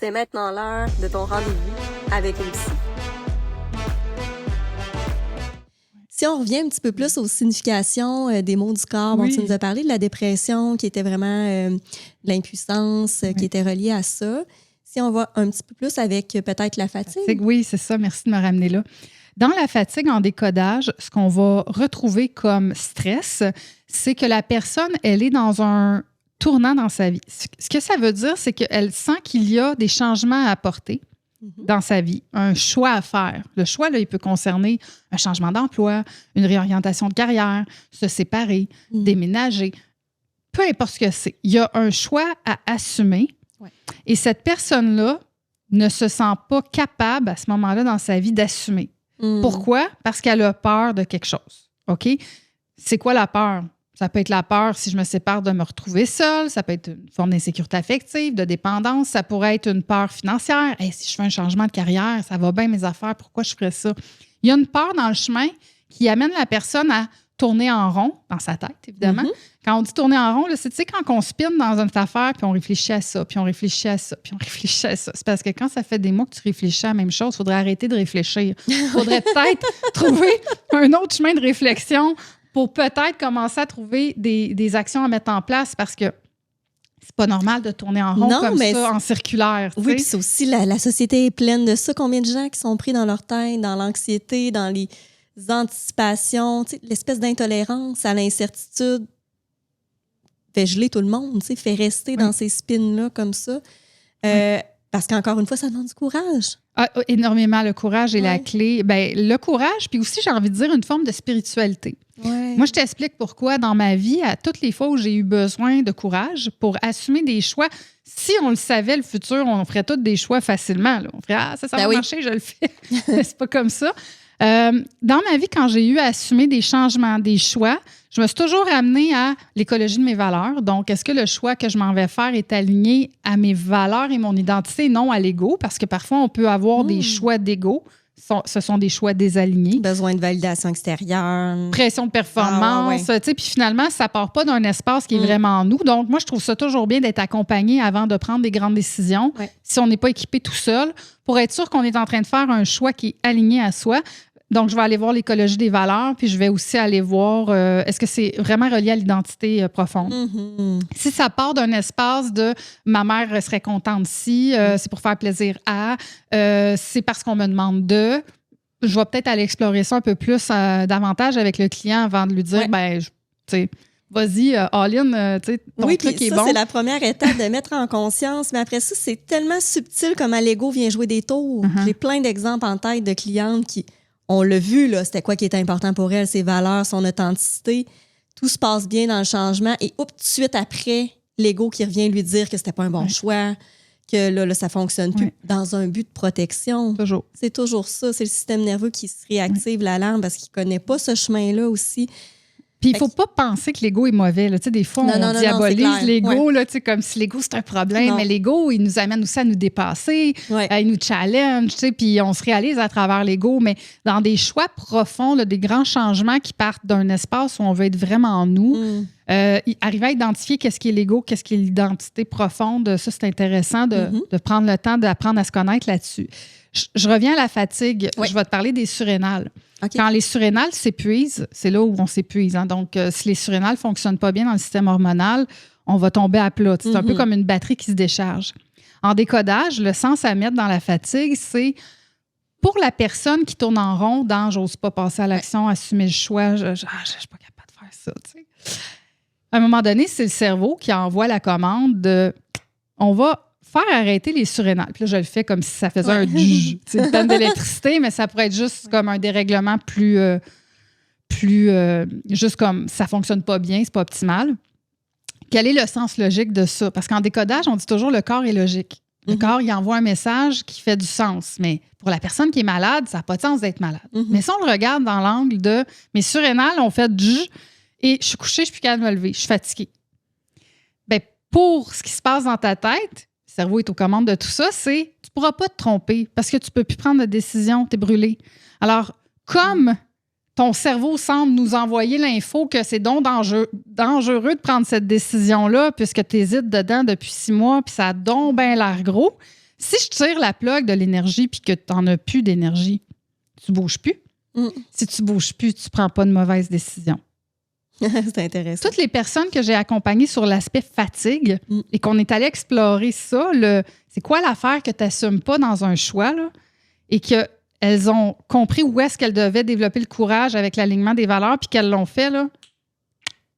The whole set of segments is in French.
C'est maintenant l'heure de ton rendez-vous avec une psy. Si on revient un petit peu plus aux significations des maux du corps, bon, tu nous as parlé de la dépression qui était vraiment de l'impuissance qui était reliée à ça. Si on va un petit peu plus avec peut-être la fatigue. Oui, c'est ça. Merci de me ramener là. Dans la fatigue en décodage, ce qu'on va retrouver comme stress, c'est que la personne, elle est dans un tournant dans sa vie. Ce que ça veut dire, c'est qu'elle sent qu'il y a des changements à apporter dans sa vie, un choix à faire. Le choix, là, il peut concerner un changement d'emploi, une réorientation de carrière, se séparer, déménager, peu importe ce que c'est. Il y a un choix à assumer et cette personne-là ne se sent pas capable à ce moment-là dans sa vie d'assumer. Pourquoi? Parce qu'elle a peur de quelque chose. OK? C'est quoi la peur? Ça peut être la peur si je me sépare de me retrouver seule, ça peut être une forme d'insécurité affective, de dépendance, ça pourrait être une peur financière. Hey, si je fais un changement de carrière, ça va bien mes affaires, pourquoi je ferais ça? Il y a une peur dans le chemin qui amène la personne à tourner en rond, dans sa tête, évidemment. Quand on dit tourner en rond, là, c'est, tu sais, quand on spinne dans une affaire, puis on réfléchit à ça, puis on réfléchit à ça, puis on réfléchit à ça. C'est parce que quand ça fait des mois que tu réfléchis à la même chose, il faudrait arrêter de réfléchir. Il faudrait peut-être trouver un autre chemin de réflexion pour peut-être commencer à trouver des actions à mettre en place parce que c'est pas normal de tourner en rond comme ça, en circulaire. Oui, puis c'est aussi, la société est pleine de ça. Combien de gens qui sont pris dans leur tête, dans l'anxiété, dans les anticipations, l'espèce d'intolérance à l'incertitude fait geler tout le monde, fait rester dans ces spins-là comme ça. Parce qu'encore une fois, ça demande du courage. Ah, énormément, le courage est la clé. Ben, le courage, puis aussi, j'ai envie de dire, une forme de spiritualité. Moi, je t'explique pourquoi dans ma vie, à toutes les fois où j'ai eu besoin de courage pour assumer des choix, si on le savait, le futur, on ferait tous des choix facilement. Là. On ferait « ça va marcher, je le fais. » C'est pas comme ça. Dans ma vie, quand j'ai eu à assumer des changements, des choix, je me suis toujours amenée à l'écologie de mes valeurs. Donc, est-ce que le choix que je m'en vais faire est aligné à mes valeurs et mon identité, non à l'ego? Parce que parfois, on peut avoir des choix d'ego. Ce sont des choix désalignés. Besoin de validation extérieure. Pression de performance. Puis finalement, ça part pas d'un espace qui est vraiment en nous. Donc, moi, je trouve ça toujours bien d'être accompagné avant de prendre des grandes décisions. Si on n'est pas équipé tout seul, pour être sûr qu'on est en train de faire un choix qui est aligné à soi. Donc, je vais aller voir l'écologie des valeurs, puis je vais aussi aller voir est-ce que c'est vraiment relié à l'identité profonde. Si ça part d'un espace de « ma mère serait contente si c'est pour faire plaisir à c'est parce qu'on me demande de », je vais peut-être aller explorer ça un peu plus davantage avec le client avant de lui dire tu sais, vas-y, all-in, tu sais, ton truc est bon. C'est la première étape de mettre en conscience. Mais après ça, c'est tellement subtil comment l'ego vient jouer des tours. J'ai plein d'exemples en tête de clientes qui... On l'a vu, là, c'était quoi qui était important pour elle, ses valeurs, son authenticité. Tout se passe bien dans le changement. Et tout de suite après, l'ego qui revient lui dire que c'était pas un bon choix, que là, ça fonctionne plus dans un but de protection. Toujours. C'est toujours ça. C'est le système nerveux qui se réactive l'alarme parce qu'il connaît pas ce chemin-là aussi. Puis il ne faut pas penser que l'ego est mauvais. Là. Des fois, on diabolise l'ego comme si l'ego, c'est un problème. Non. Mais l'ego, il nous amène aussi à nous dépasser, il nous challenge, puis on se réalise à travers l'ego. Mais dans des choix profonds, là, des grands changements qui partent d'un espace où on veut être vraiment en nous, arriver à identifier qu'est-ce qui est l'ego, qu'est-ce qui est l'identité profonde, ça, c'est intéressant de prendre le temps d'apprendre à se connaître là-dessus. Je reviens à la fatigue. Je vais te parler des surrénales. Quand les surrénales s'épuisent, c'est là où on s'épuise. Hein. Donc, si les surrénales ne fonctionnent pas bien dans le système hormonal, on va tomber à plat. C'est un peu comme une batterie qui se décharge. En décodage, le sens à mettre dans la fatigue, c'est pour la personne qui tourne en rond dans « j'ose pas passer à l'action, assumer le choix, je ne suis pas capable de faire ça ». À un moment donné, c'est le cerveau qui envoie la commande de « on va faire arrêter les surrénales ». Puis là, je le fais comme si ça faisait un djj. C'est une tonne d'électricité, mais ça pourrait être juste comme un dérèglement plus juste comme ça fonctionne pas bien, c'est pas optimal. Quel est le sens logique de ça? Parce qu'en décodage, on dit toujours le corps est logique. Le corps, il envoie un message qui fait du sens. Mais pour la personne qui est malade, ça n'a pas de sens d'être malade. Mais si on le regarde dans l'angle de mes surrénales ont fait djj et je suis couchée, je ne suis plus capable de me lever, je suis fatiguée. Bien, pour ce qui se passe dans ta tête, le cerveau est aux commandes de tout ça, c'est tu ne pourras pas te tromper parce que tu ne peux plus prendre de décision, tu es brûlé. Alors, comme ton cerveau semble nous envoyer l'info que c'est donc dangereux de prendre cette décision-là puisque tu hésites dedans depuis 6 mois puis ça a donc bien l'air gros, Si je tire la plug de l'énergie puis que tu n'en as plus d'énergie, tu ne bouges plus. Si tu ne bouges plus, tu ne prends pas de mauvaises décisions. C'est intéressant. Toutes les personnes que j'ai accompagnées sur l'aspect fatigue et qu'on est allé explorer ça, c'est quoi l'affaire que tu n'assumes pas dans un choix là, et qu'elles ont compris où est-ce qu'elles devaient développer le courage avec l'alignement des valeurs puis qu'elles l'ont fait, là,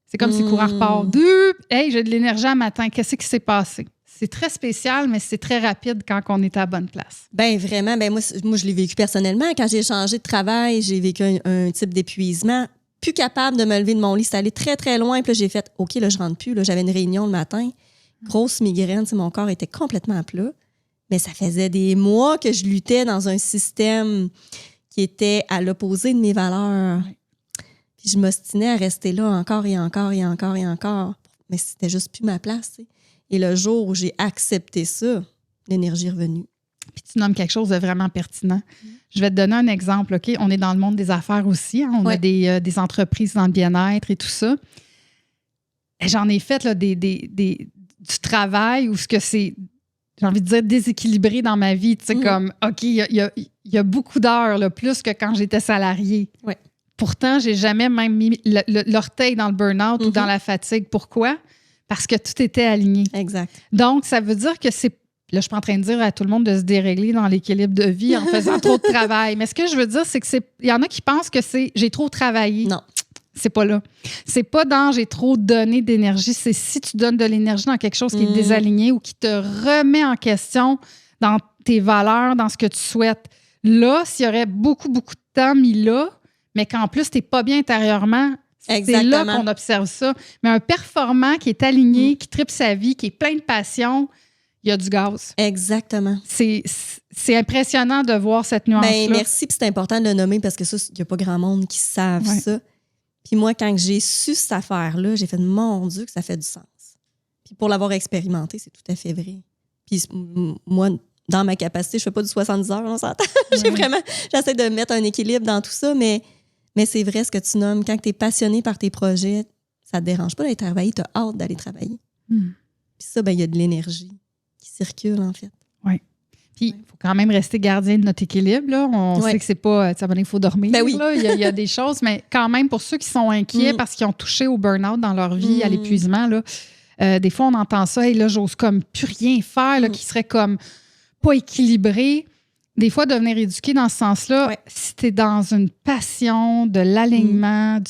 c'est comme si le courant repart. Hey, j'ai de l'énergie à matin. Qu'est-ce qui s'est passé? C'est très spécial, mais c'est très rapide quand on est à la bonne place. Ben vraiment, moi, je l'ai vécu personnellement. Quand j'ai changé de travail, j'ai vécu un type d'épuisement. Plus capable de me lever de mon lit. C'est allé très, très loin. Puis là, j'ai fait, OK, là, je rentre plus. Là, j'avais une réunion le matin. Grosse migraine. Mon corps était complètement à plat. Mais ça faisait des mois que je luttais dans un système qui était à l'opposé de mes valeurs. Puis je m'ostinais à rester là encore et encore et encore et encore. Mais c'était juste plus ma place, tu sais. Et le jour où j'ai accepté ça, l'énergie est revenue. Puis tu nommes quelque chose de vraiment pertinent. Je vais te donner un exemple, OK? On est dans le monde des affaires aussi. Hein? On a des entreprises dans le bien-être et tout ça. Et j'en ai fait là, du travail où ce que c'est, j'ai envie de dire, déséquilibré dans ma vie. Tu sais, comme, OK, il y a beaucoup d'heures, là, plus que quand j'étais salariée. Ouais. Pourtant, j'ai jamais même mis l'orteil dans le burn-out ou dans la fatigue. Pourquoi? Parce que tout était aligné. Exact. Donc, ça veut dire que c'est... Là, je suis pas en train de dire à tout le monde de se dérégler dans l'équilibre de vie en faisant trop de travail. Mais ce que je veux dire, c'est que il y en a qui pensent que c'est j'ai trop travaillé. Non. C'est pas là. C'est pas dans j'ai trop donné d'énergie. C'est si tu donnes de l'énergie dans quelque chose qui est désaligné ou qui te remet en question dans tes valeurs, dans ce que tu souhaites. Là, s'il y aurait beaucoup, beaucoup de temps mis là, mais qu'en plus, t'es pas bien intérieurement, c'est là qu'on observe ça. Mais un performant qui est aligné, qui tripe sa vie, qui est plein de passion, il y a du gaz. Exactement. C'est impressionnant de voir cette nuance-là. Ben, merci, puis c'est important de le nommer parce que ça, il n'y a pas grand monde qui savent ça. Puis moi, quand j'ai su cette affaire-là, j'ai fait, mon Dieu, que ça fait du sens. Puis pour l'avoir expérimenté, c'est tout à fait vrai. Puis moi, dans ma capacité, je fais pas du 70 heures, on s'entend. J'essaie de mettre un équilibre dans tout ça, mais c'est vrai ce que tu nommes. Quand tu es passionné par tes projets, ça te dérange pas d'aller travailler, tu as hâte d'aller travailler. Puis ça, ben il y a de l'énergie qui circule, en fait. Oui. Puis, il faut quand même rester gardien de notre équilibre. Là. On sait que c'est pas... il faut dormir. Ben oui. Là. Il y a des choses, mais quand même, pour ceux qui sont inquiets parce qu'ils ont touché au burn-out dans leur vie, à l'épuisement, là, des fois, on entend ça, et là, j'ose comme plus rien faire, là, qui serait comme pas équilibré. Des fois, devenir éduqué dans ce sens-là, si tu es dans une passion, de l'alignement,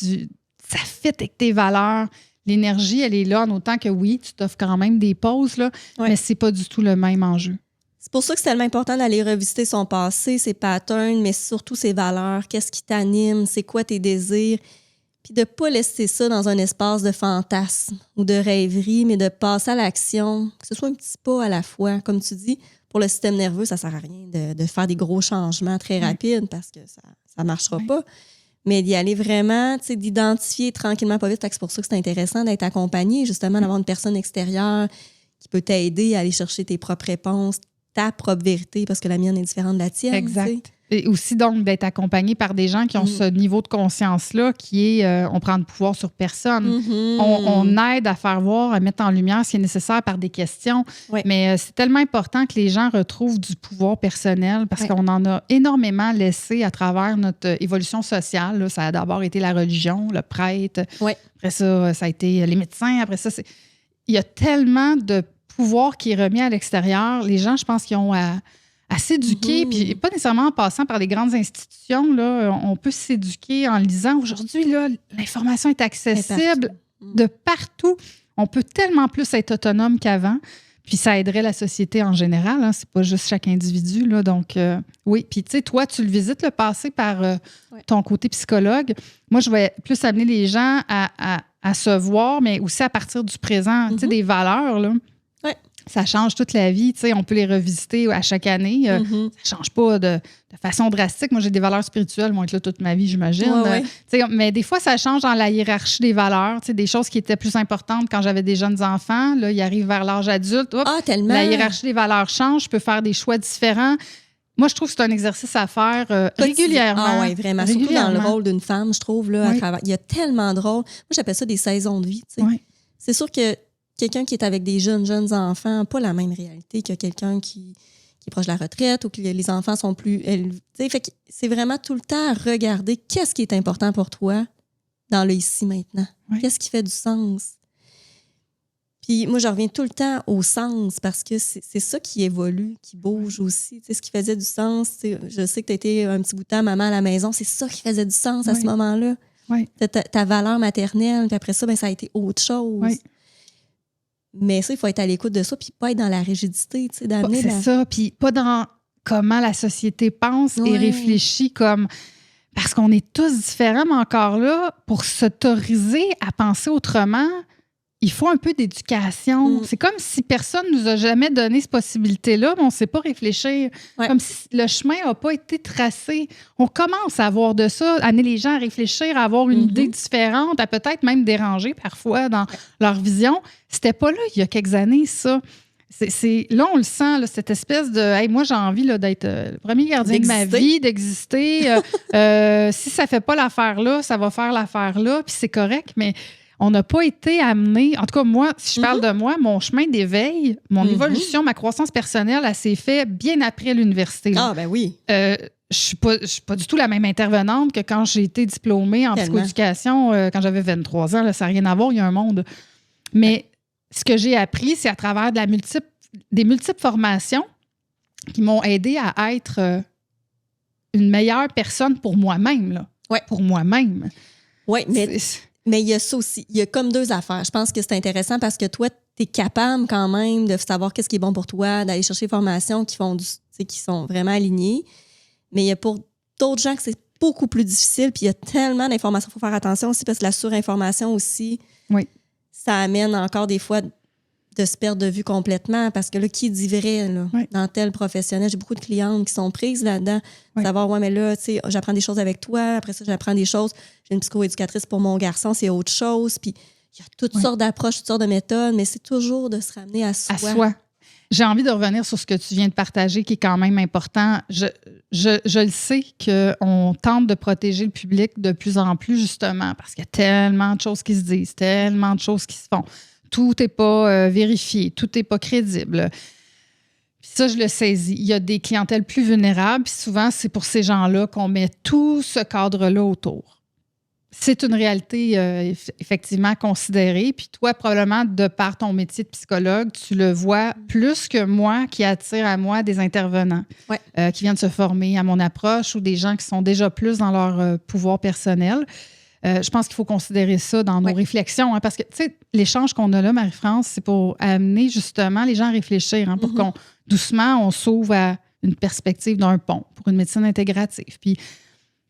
ça fit avec tes valeurs, l'énergie, elle est là, en autant que oui, tu t'offres quand même des pauses, là, mais c'est pas du tout le même enjeu. C'est pour ça que c'est tellement important d'aller revisiter son passé, ses patterns, mais surtout ses valeurs. Qu'est-ce qui t'anime? C'est quoi tes désirs? Puis de ne pas laisser ça dans un espace de fantasme ou de rêverie, mais de passer à l'action, que ce soit un petit pas à la fois. Comme tu dis, pour le système nerveux, ça ne sert à rien de faire des gros changements très rapides parce que ça ne marchera pas. Mais d'y aller vraiment, d'identifier tranquillement, pas vite. Fait que c'est pour ça que c'est intéressant d'être accompagné, justement, d'avoir une personne extérieure qui peut t'aider à aller chercher tes propres réponses, ta propre vérité, parce que la mienne est différente de la tienne. Exact. T'sais. Et aussi, donc, d'être accompagné par des gens qui ont ce niveau de conscience-là qui est on prend le pouvoir sur personne. On aide à faire voir, à mettre en lumière ce qui est nécessaire par des questions. Mais c'est tellement important que les gens retrouvent du pouvoir personnel parce qu'on en a énormément laissé à travers notre évolution sociale. Là. Ça a d'abord été la religion, le prêtre. Après ça a été les médecins. Après ça, il y a tellement de pouvoir qui est remis à l'extérieur. Les gens, je pense qu'ils ont à s'éduquer, puis pas nécessairement en passant par les grandes institutions. Là, on peut s'éduquer en lisant. Aujourd'hui, là, l'information est accessible de partout. On peut tellement plus être autonome qu'avant. Puis ça aiderait la société en général. Hein. C'est pas juste chaque individu. Là, donc, oui. Puis, tu sais, toi, tu le visites le passé par ton côté psychologue. Moi, je vais plus amener les gens à se voir, mais aussi à partir du présent, tu sais, des valeurs, là. Ça change toute la vie. Tu sais, on peut les revisiter à chaque année. Ça ne change pas de façon drastique. Moi, j'ai des valeurs spirituelles, vont être là toute ma vie, j'imagine. Tu sais, mais des fois, ça change dans la hiérarchie des valeurs. Tu sais, des choses qui étaient plus importantes quand j'avais des jeunes enfants. Là, ils arrivent vers l'âge adulte. Tellement. La hiérarchie des valeurs change. Je peux faire des choix différents. Moi, je trouve que c'est un exercice à faire régulièrement. Ah oui, vraiment. Surtout dans le rôle d'une femme, je trouve. Là, à travers. Il y a tellement de rôles. Moi, j'appelle ça des saisons de vie. Tu sais. C'est sûr que quelqu'un qui est avec des jeunes enfants n'a pas la même réalité que quelqu'un qui qui est proche de la retraite ou que les enfants sont plus élevés. Fait que c'est vraiment tout le temps à regarder qu'est-ce qui est important pour toi dans le ici maintenant. Oui. Qu'est-ce qui fait du sens? Puis moi, je reviens tout le temps au sens parce que c'est ça qui évolue, qui bouge aussi. Ce qui faisait du sens, je sais que tu as été un petit bout de temps maman à la maison, c'est ça qui faisait du sens à ce moment-là. Oui. Ta valeur maternelle, puis après ça, ben, ça a été autre chose. Oui. Mais ça, il faut être à l'écoute de ça, puis pas être dans la rigidité, d'amener C'est ça, puis pas dans comment la société pense et réfléchit comme... Parce qu'on est tous différents, mais encore là, pour s'autoriser à penser autrement, il faut un peu d'éducation. C'est comme si personne ne nous a jamais donné cette possibilité-là, mais on ne sait pas réfléchir. Ouais. Comme si le chemin n'a pas été tracé. On commence à avoir de ça, à amener les gens à réfléchir, à avoir une idée différente, à peut-être même déranger parfois dans leur vision. C'était pas là il y a quelques années, ça. Là, on le sent, là, cette espèce de hey, moi, j'ai envie là, d'être le premier gardien de ma vie, d'exister. Si ça fait pas l'affaire là, ça va faire l'affaire là, puis c'est correct, mais on n'a pas été amené. En tout cas, moi, si je parle de moi, mon chemin d'éveil, mon évolution, ma croissance personnelle, elle s'est faite bien après l'université. Ah, ben oui. Je suis pas du tout la même intervenante que quand j'ai été diplômée en psychoéducation quand j'avais 23 ans. Là, ça n'a rien à voir, il y a un monde. Mais ce que j'ai appris, c'est à travers des multiples formations qui m'ont aidé à être une meilleure personne pour moi-même. Là. Ouais. Pour moi-même. Oui, mais il y a ça aussi. Il y a comme deux affaires. Je pense que c'est intéressant parce que toi, tu es capable quand même de savoir qu'est-ce qui est bon pour toi, d'aller chercher des formations qui sont vraiment alignées. Mais il y a pour d'autres gens que c'est beaucoup plus difficile. Puis il y a tellement d'informations. Il faut faire attention aussi parce que la surinformation aussi, ça amène encore des fois de se perdre de vue complètement parce que là, qui dit vrai là, dans tel professionnel? J'ai beaucoup de clientes qui sont prises là-dedans. Savoir, mais là, tu sais, j'apprends des choses avec toi. Après ça, j'apprends des choses. J'ai une psychoéducatrice pour mon garçon, c'est autre chose. Puis il y a toutes sortes d'approches, toutes sortes de méthodes, mais c'est toujours de se ramener à soi. À soi. J'ai envie de revenir sur ce que tu viens de partager, qui est quand même important. Je le sais qu'on tente de protéger le public de plus en plus, justement, parce qu'il y a tellement de choses qui se disent, tellement de choses qui se font. Tout n'est pas vérifié, tout n'est pas crédible. Puis ça, je le saisis. Il y a des clientèles plus vulnérables, puis souvent, c'est pour ces gens-là qu'on met tout ce cadre-là autour. C'est une réalité effectivement considérée. Puis toi, probablement, de par ton métier de psychologue, tu le vois plus que moi qui attire à moi des intervenants qui viennent se former à mon approche ou des gens qui sont déjà plus dans leur pouvoir personnel. Je pense qu'il faut considérer ça dans nos réflexions. Hein, parce que, tu sais, l'échange qu'on a là, Marie-France, c'est pour amener justement les gens à réfléchir, pour qu'on, doucement, on s'ouvre à une perspective d'un pont pour une médecine intégrative. Puis,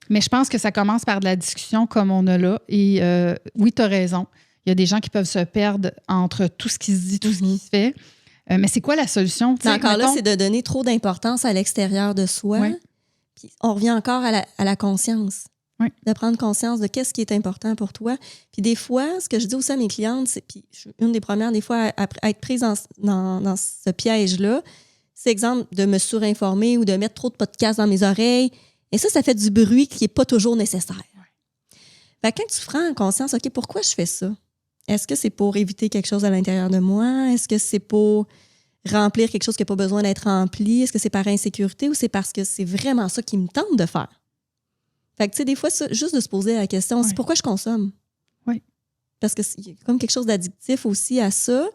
mais je pense que ça commence par de la discussion comme on a là. Et oui, tu as raison. Il y a des gens qui peuvent se perdre entre tout ce qui se dit, tout ce qui se fait. Mais c'est quoi la solution? Encore là, c'est de donner trop d'importance à l'extérieur de soi. Puis on revient encore à la conscience. De prendre conscience de qu'est-ce qui est important pour toi. Puis des fois, ce que je dis aussi à mes clientes, puis je suis une des premières des fois à être prise dans ce piège-là, c'est exemple de me surinformer ou de mettre trop de podcasts dans mes oreilles. Et ça fait du bruit qui n'est pas toujours nécessaire. Fait que quand tu prends conscience, OK, pourquoi je fais ça? Est-ce que c'est pour éviter quelque chose à l'intérieur de moi? Est-ce que c'est pour remplir quelque chose qui n'a pas besoin d'être rempli? Est-ce que c'est par insécurité ou c'est parce que c'est vraiment ça qui me tente de faire? Fait que, tu sais, des fois, ça, juste de se poser la question, c'est pourquoi je consomme? Oui. Parce qu'il y a comme quelque chose d'addictif aussi à ça.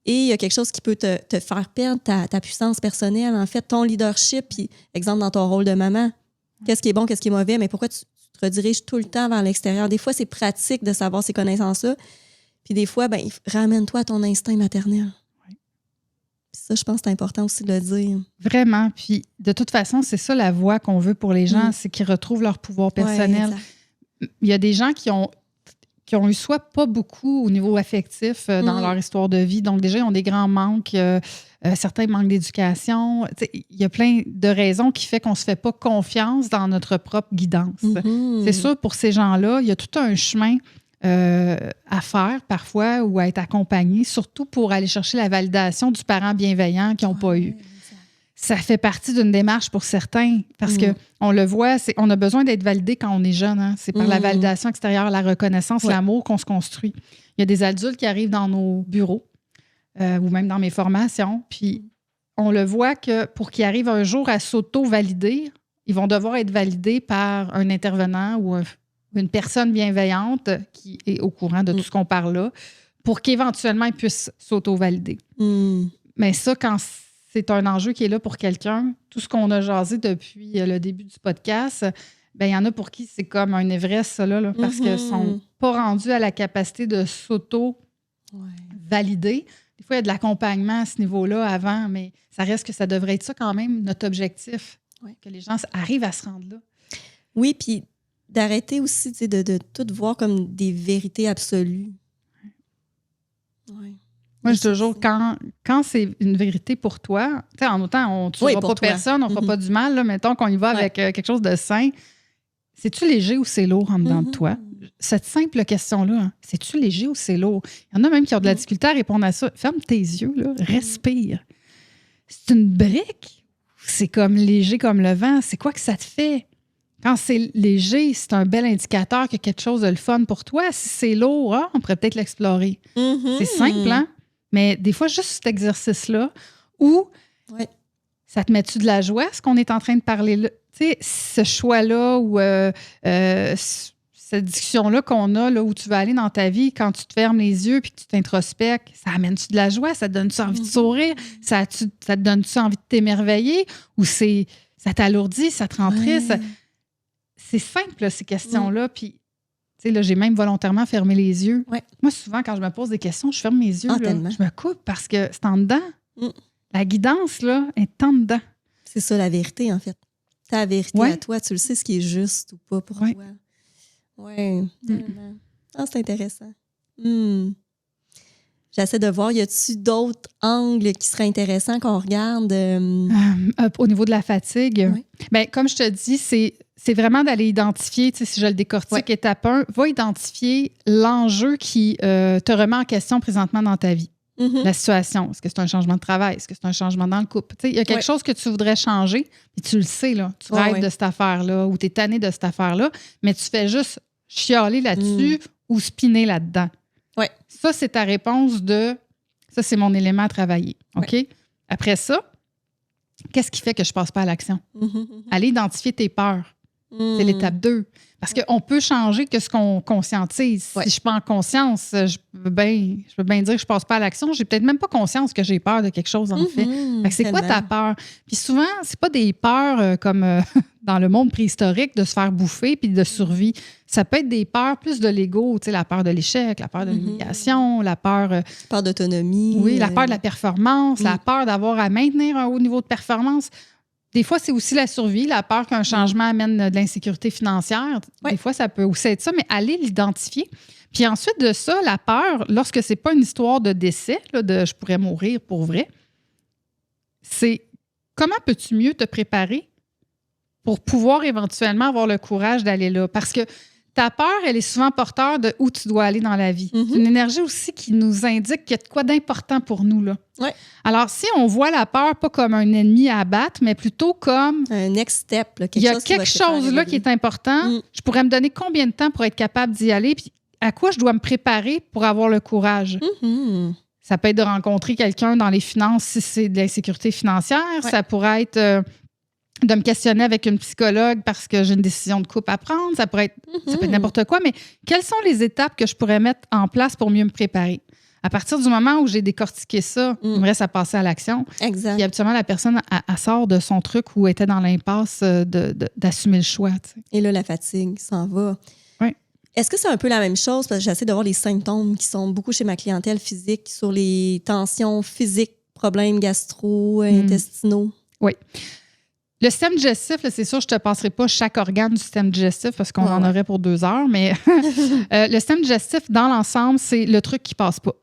Et il y a quelque chose qui peut te faire perdre ta puissance personnelle, en fait, ton leadership. Puis, exemple, dans ton rôle de maman, qu'est-ce qui est bon, qu'est-ce qui est mauvais, mais pourquoi tu te rediriges tout le temps vers l'extérieur? Des fois, c'est pratique de savoir ces connaissances-là. Puis des fois, ramène-toi à ton instinct maternel. Ça, je pense que c'est important aussi de le dire. Vraiment. Puis, de toute façon, c'est ça la voie qu'on veut pour les gens, c'est qu'ils retrouvent leur pouvoir personnel. Il y a des gens qui ont eu soit pas beaucoup au niveau affectif dans leur histoire de vie. Donc, déjà, ils ont des grands manques. Certains manquent d'éducation. Il y a plein de raisons qui font qu'on ne se fait pas confiance dans notre propre guidance. C'est sûr, pour ces gens-là, il y a tout un chemin à faire parfois ou à être accompagné, surtout pour aller chercher la validation du parent bienveillant qu'ils n'ont pas eu. Ça fait partie d'une démarche pour certains parce qu'on le voit, on a besoin d'être validé quand on est jeune. Hein? C'est par la validation extérieure, la reconnaissance, l'amour qu'on se construit. Il y a des adultes qui arrivent dans nos bureaux ou même dans mes formations, puis on le voit que pour qu'ils arrivent un jour à s'auto-valider, ils vont devoir être validés par un intervenant ou une personne bienveillante qui est au courant de tout ce qu'on parle là pour qu'éventuellement ils puissent s'auto-valider. Mais ça, quand c'est un enjeu qui est là pour quelqu'un, tout ce qu'on a jasé depuis le début du podcast, il y en a pour qui c'est comme un Everest, ça, là, parce qu'ils ne sont pas rendus à la capacité de s'auto-valider. Des fois, il y a de l'accompagnement à ce niveau-là avant, mais ça reste que ça devrait être ça quand même, notre objectif, que les gens arrivent à se rendre là. Oui, puis d'arrêter aussi de tout voir comme des vérités absolues. Oui. Moi, je dis toujours, quand c'est une vérité pour toi, en autant, on ne tuera pas personne, on ne fera pas du mal, là, mettons qu'on y va avec quelque chose de sain. C'est-tu léger ou c'est lourd en dedans de toi? Cette simple question-là, hein, c'est-tu léger ou c'est lourd? Il y en a même qui ont de la difficulté à répondre à ça. Ferme tes yeux, là, respire. C'est une brique? C'est comme léger comme le vent? C'est quoi que ça te fait? Quand c'est léger, c'est un bel indicateur qu'il y a quelque chose de le fun pour toi. Si c'est lourd, on pourrait peut-être l'explorer. C'est simple, hein? Mais des fois, juste cet exercice-là, où ça te met-tu de la joie, ce qu'on est en train de parler là? Tu sais, ce choix-là ou cette discussion-là qu'on a, là, où tu vas aller dans ta vie, quand tu te fermes les yeux puis que tu t'introspectes, ça amène-tu de la joie? Ça te donne-tu envie de sourire? Ça te donne-tu envie de t'émerveiller? Ou ça t'alourdit, ça te rend triste? C'est simple, là, ces questions-là. Puis, tu sais, là, j'ai même volontairement fermé les yeux. Moi, souvent, quand je me pose des questions, je ferme mes yeux. Là, je me coupe parce que c'est en dedans. La guidance, là, est en dedans. C'est ça, la vérité, en fait. Ta vérité à toi, tu le sais ce qui est juste ou pas pour toi. Oui, tellement. C'est intéressant. J'essaie de voir, y a-t-il d'autres angles qui seraient intéressants qu'on regarde? Au niveau de la fatigue, comme je te dis, c'est vraiment d'aller identifier, tu sais, si je le décortique étape 1, va identifier l'enjeu qui te remet en question présentement dans ta vie. La situation. Est-ce que c'est un changement de travail? Est-ce que c'est un changement dans le couple? Il y a quelque chose que tu voudrais changer, et tu le sais, là. Tu rêves de cette affaire-là ou tu es tanné de cette affaire-là, mais tu fais juste chialer là-dessus ou spinner là-dedans. Ça, c'est ta réponse ça, c'est mon élément à travailler. OK? Après ça, qu'est-ce qui fait que je passe pas à l'action? Aller identifier tes peurs. C'est l'étape 2. Parce qu'on peut changer que ce qu'on conscientise. Si je suis pas en conscience, je peux bien dire que je passe pas à l'action. J'ai peut-être même pas conscience que j'ai peur de quelque chose, en fait. Fait que c'est quoi ta peur? Puis souvent, c'est pas des peurs comme dans le monde préhistorique de se faire bouffer puis de survie. Ça peut être des peurs plus de l'ego, tu sais, la peur de l'échec, la peur de l'humiliation, la peur... peur d'autonomie. Oui, la peur de la performance, la peur d'avoir à maintenir un haut niveau de performance. Des fois, c'est aussi la survie, la peur qu'un changement amène de l'insécurité financière. Des fois, ça peut aussi être ça, mais aller l'identifier. Puis ensuite de ça, la peur, lorsque c'est pas une histoire de décès, là, de « je pourrais mourir pour vrai », c'est comment peux-tu mieux te préparer pour pouvoir éventuellement avoir le courage d'aller là? Parce que ta peur, elle est souvent porteur de où tu dois aller dans la vie. C'est une énergie aussi qui nous indique qu'il y a de quoi d'important pour nous, là. Alors, si on voit la peur pas comme un ennemi à abattre, mais plutôt comme... un next step. Là, il y a quelque chose là qui est important. Je pourrais me donner combien de temps pour être capable d'y aller? Puis à quoi je dois me préparer pour avoir le courage? Ça peut être de rencontrer quelqu'un dans les finances si c'est de l'insécurité financière. Ça pourrait être... de me questionner avec une psychologue parce que j'ai une décision de couple à prendre. Ça peut être n'importe quoi, mais quelles sont les étapes que je pourrais mettre en place pour mieux me préparer? À partir du moment où j'ai décortiqué ça, il me reste à passer à l'action. Exact. Puis habituellement, la personne, elle sort de son truc où elle était dans l'impasse d'assumer le choix. Tu sais. Et là, la fatigue s'en va. Est-ce que c'est un peu la même chose? Parce que j'essaie de voir les symptômes qui sont beaucoup chez ma clientèle physique sur les tensions physiques, problèmes gastro-intestinaux. Oui. Le système digestif, là, c'est sûr, je ne te passerai pas chaque organe du système digestif parce qu'on en aurait pour 2 heures, mais le système digestif, dans l'ensemble, c'est le truc qui ne passe pas.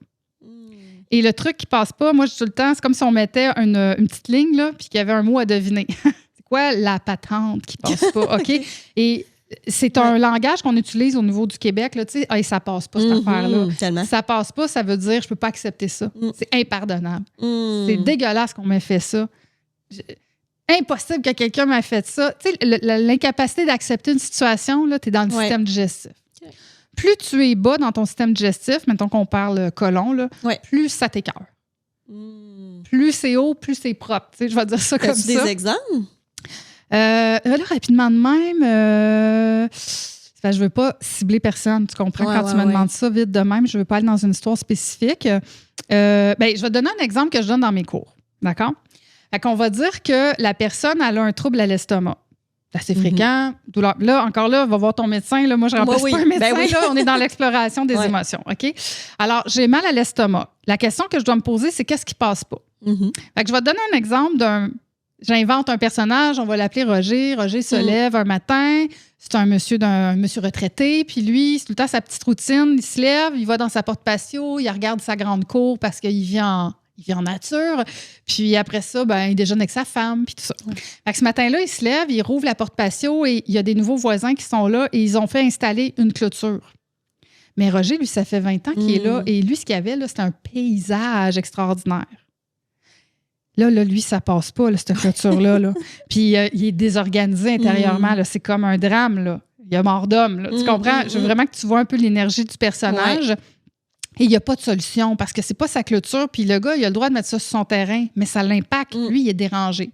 Et le truc qui ne passe pas, moi, je dis tout le temps, c'est comme si on mettait une petite ligne, là, puis qu'il y avait un mot à deviner. C'est quoi la patente qui ne passe pas? OK? Et c'est un langage qu'on utilise au niveau du Québec, là, tu sais, ça passe pas, cette affaire-là. Tellement. Ça passe pas, ça veut dire je peux pas accepter ça. C'est impardonnable. C'est dégueulasse qu'on m'ait fait ça. Impossible que quelqu'un m'ait fait ça. Tu sais, l'incapacité d'accepter une situation, tu es dans le système digestif. Plus tu es bas dans ton système digestif, mettons qu'on parle côlon, là, plus ça t'écoeure. Plus c'est haut, plus c'est propre. Tu sais, je vais dire ça comme As-tu ça. des exemples? Là, rapidement de même, je veux pas cibler personne. Tu comprends? Quand tu me demandes ça vite de même, je veux pas aller dans une histoire spécifique. Je vais te donner un exemple que je donne dans mes cours. D'accord? Fait qu'on va dire que la personne elle a un trouble à l'estomac. C'est assez fréquent. Douleur. Là, encore là, va voir ton médecin. Là. Moi, je ne remplace pas un médecin. Là, on est dans l'exploration des émotions. OK? Alors, j'ai mal à l'estomac. La question que je dois me poser, c'est qu'est-ce qui passe pas? Fait que je vais te donner un exemple d'un... J'invente un personnage, on va l'appeler Roger. Roger se lève un matin, c'est un monsieur retraité, puis lui, c'est tout le temps sa petite routine, il se lève, il va dans sa porte patio, il regarde sa grande cour parce qu'il vit en nature, puis après ça, il déjeune avec sa femme, puis tout ça. Fait que ce matin-là, il se lève, il rouvre la porte patio et il y a des nouveaux voisins qui sont là et ils ont fait installer une clôture. Mais Roger, lui, ça fait 20 ans qu'il est là et lui, ce qu'il y avait, là, c'était un paysage extraordinaire. Là, lui, ça passe pas, là, cette clôture-là. Là. Puis il est désorganisé intérieurement. Là. C'est comme un drame. Là. Il y a mort d'homme. Là. Tu comprends? Je veux vraiment que tu vois un peu l'énergie du personnage. Ouais. Et il n'y a pas de solution parce que c'est pas sa clôture. Puis le gars, il a le droit de mettre ça sur son terrain, mais ça l'impacte. Lui, il est dérangé.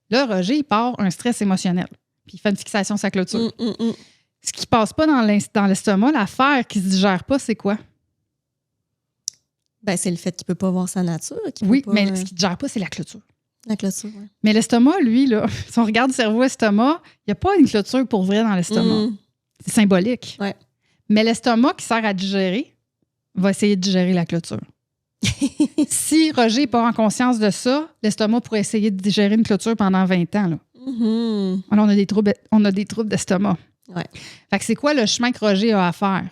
Là, Roger, il part un stress émotionnel. Puis il fait une fixation sur sa clôture. Ce qui passe pas dans l'estomac, l'affaire qui se digère pas, c'est quoi? C'est le fait qu'il ne peut pas voir sa nature. Mais ce qui ne gère pas, c'est la clôture. La clôture, oui. Mais l'estomac, lui, là, si on regarde cerveau-estomac, il n'y a pas une clôture pour vrai dans l'estomac. C'est symbolique. Ouais. Mais l'estomac qui sert à digérer va essayer de digérer la clôture. Si Roger n'est pas en conscience de ça, l'estomac pourrait essayer de digérer une clôture pendant 20 ans. Là. Alors, on a des troubles d'estomac. Ouais. Fait que c'est quoi le chemin que Roger a à faire?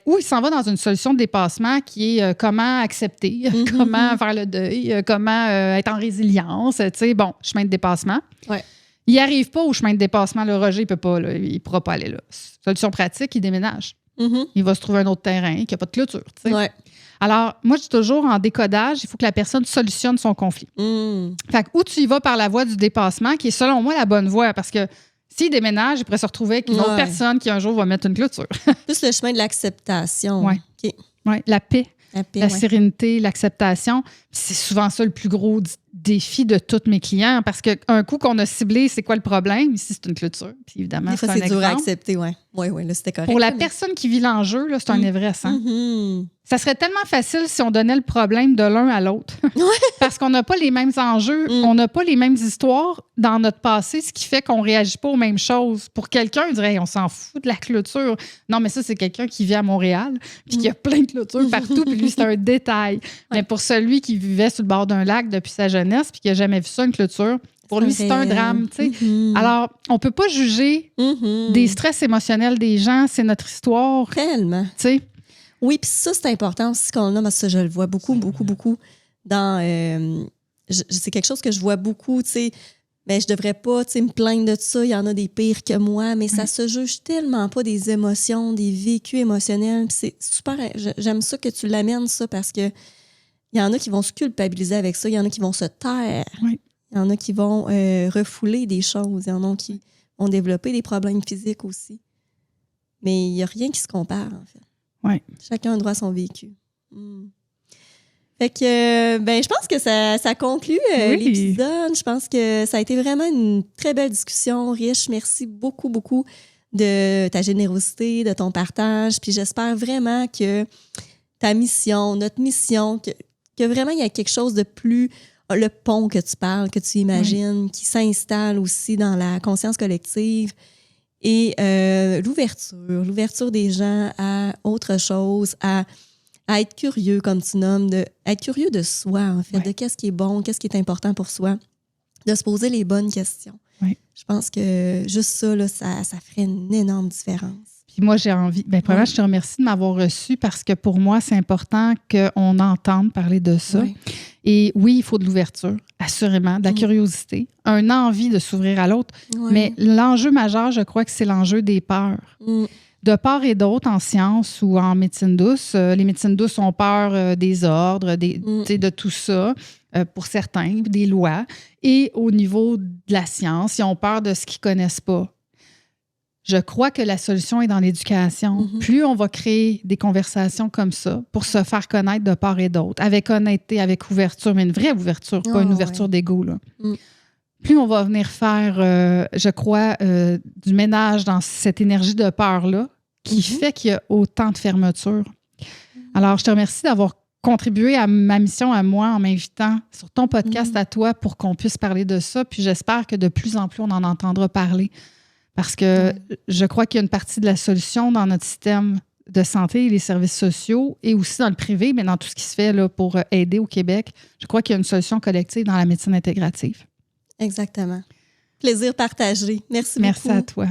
Où il s'en va dans une solution de dépassement qui est comment accepter, comment faire le deuil, comment être en résilience, tu sais, chemin de dépassement. Ouais. Il n'y arrive pas au chemin de dépassement, le Roger, il ne pourra pas aller là. Solution pratique, il déménage. Il va se trouver un autre terrain qui n'a pas de clôture, tu sais. Ouais. Alors, moi, je dis toujours, en décodage, il faut que la personne solutionne son conflit. Fait que, ou tu y vas par la voie du dépassement, qui est selon moi la bonne voie, parce que s'il déménage, il pourrait se retrouver avec une autre personne qui un jour va mettre une clôture. Plus le chemin de l'acceptation. Oui. Okay. Ouais, la paix, la sérénité, l'acceptation. C'est souvent ça le plus gros défi de tous mes clients parce qu'un coup qu'on a ciblé, c'est quoi le problème? Ici, c'est une clôture. Puis évidemment, des fois, c'est dur à accepter, oui. Oui, là, c'était correct. Pour la personne qui vit l'enjeu, là, c'est un Everest. Hein? Ça serait tellement facile si on donnait le problème de l'un à l'autre. Parce qu'on n'a pas les mêmes enjeux, on n'a pas les mêmes histoires dans notre passé, ce qui fait qu'on ne réagit pas aux mêmes choses. Pour quelqu'un, il dirait, on s'en fout de la clôture. Non, mais ça, c'est quelqu'un qui vit à Montréal, puis qui a plein de clôtures partout, puis lui, c'est un détail. Mais pour celui qui vivait sur le bord d'un lac depuis sa jeunesse, puis qui n'a jamais vu ça, une clôture, pour lui, c'est un drame. Tu sais. Alors, on ne peut pas juger des stress émotionnels des gens, c'est notre histoire. Tellement. Tu sais. Oui, puis ça, c'est important aussi qu'on a, parce que je le vois beaucoup dans... c'est quelque chose que je vois beaucoup, tu sais, mais je devrais pas, tu sais, me plaindre de ça, il y en a des pires que moi, mais ça se juge tellement pas des émotions, des vécus émotionnels, puis c'est super... J'aime ça que tu l'amènes, ça, parce que il y en a qui vont se culpabiliser avec ça, il y en a qui vont se taire, il y en a qui vont refouler des choses, il y en a qui vont développer des problèmes physiques aussi. Mais il n'y a rien qui se compare, en fait. Ouais. Chacun a droit à son vécu. Fait que, je pense que ça conclut l'épisode. Je pense que ça a été vraiment une très belle discussion, riche. Merci beaucoup, beaucoup de ta générosité, de ton partage. Puis j'espère vraiment que ta mission, notre mission, que vraiment il y a quelque chose de plus... Le pont que tu parles, que tu imagines, qui s'installe aussi dans la conscience collective. Et l'ouverture des gens à autre chose, à être curieux, comme tu nommes, être curieux de soi, en fait, de qu'est-ce qui est bon, qu'est-ce qui est important pour soi, de se poser les bonnes questions. Oui. Je pense que juste ça, là, ça ferait une énorme différence. Puis moi, j'ai envie... Premièrement, je te remercie de m'avoir reçu parce que pour moi, c'est important qu'on entende parler de ça. Oui. Et oui, il faut de l'ouverture, assurément, de la curiosité, un envie de s'ouvrir à l'autre. Oui. Mais l'enjeu majeur, je crois que c'est l'enjeu des peurs. De part et d'autre, en sciences ou en médecine douce, les médecines douces ont peur des ordres, de tout ça, pour certains, des lois. Et au niveau de la science, ils ont peur de ce qu'ils ne connaissent pas. Je crois que la solution est dans l'éducation. Plus on va créer des conversations comme ça pour se faire connaître de part et d'autre, avec honnêteté, avec ouverture, mais une vraie ouverture, pas une ouverture d'ego, là. Plus on va venir faire, je crois, du ménage dans cette énergie de peur-là qui fait qu'il y a autant de fermeture. Alors, je te remercie d'avoir contribué à ma mission à moi en m'invitant sur ton podcast à toi pour qu'on puisse parler de ça. Puis j'espère que de plus en plus, on en entendra parler. Parce que je crois qu'il y a une partie de la solution dans notre système de santé et les services sociaux et aussi dans le privé, mais dans tout ce qui se fait là, pour aider au Québec. Je crois qu'il y a une solution collective dans la médecine intégrative. Exactement. Plaisir partagé. Merci beaucoup. Merci à toi.